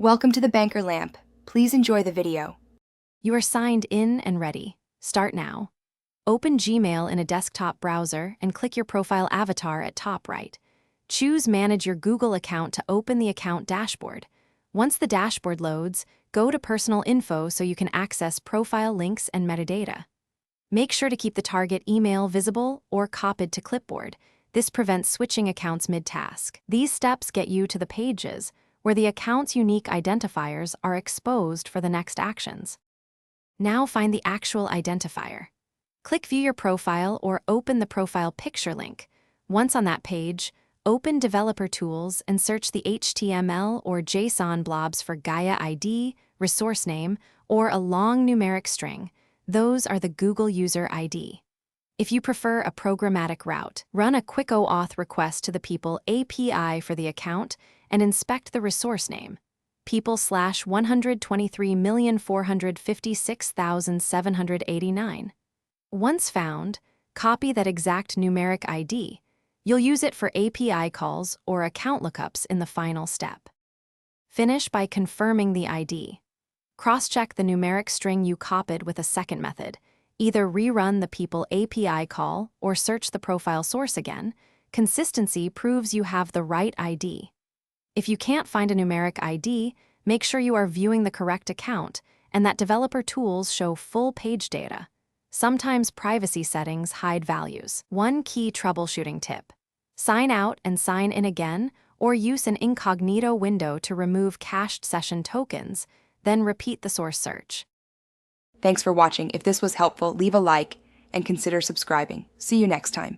Welcome to the Banker Lamp. Please enjoy the video. You are signed in and ready. Start now. Open Gmail in a desktop browser and click your profile avatar at top right. Choose Manage your Google account to open the account dashboard. Once the dashboard loads, go to Personal Info so you can access profile links and metadata. Make sure to keep the target email visible or copied to clipboard. This prevents switching accounts mid-task. These steps get you to the pages where the account's unique identifiers are exposed for the next actions. Now find the actual identifier. Click View Your Profile or open the Profile Picture link. Once on that page, open Developer Tools and search the HTML or JSON blobs for Gaia ID, resource name, or a long numeric string. Those are the Google User ID. If you prefer a programmatic route, run a quick OAuth request to the People API for the account and inspect the resource name, people/123,456,789. Once found, copy that exact numeric ID. You'll use it for API calls or account lookups in the final step. Finish by confirming the ID. Cross-check the numeric string you copied with a second method. Either rerun the People API call or search the profile source again. Consistency proves you have the right ID. If you can't find a numeric ID, make sure you are viewing the correct account and that developer tools show full page data. Sometimes privacy settings hide values. One key troubleshooting tip: sign out and sign in again, or use an incognito window to remove cached session tokens, then repeat the source search. Thanks for watching. If this was helpful, leave a like and consider subscribing. See you next time.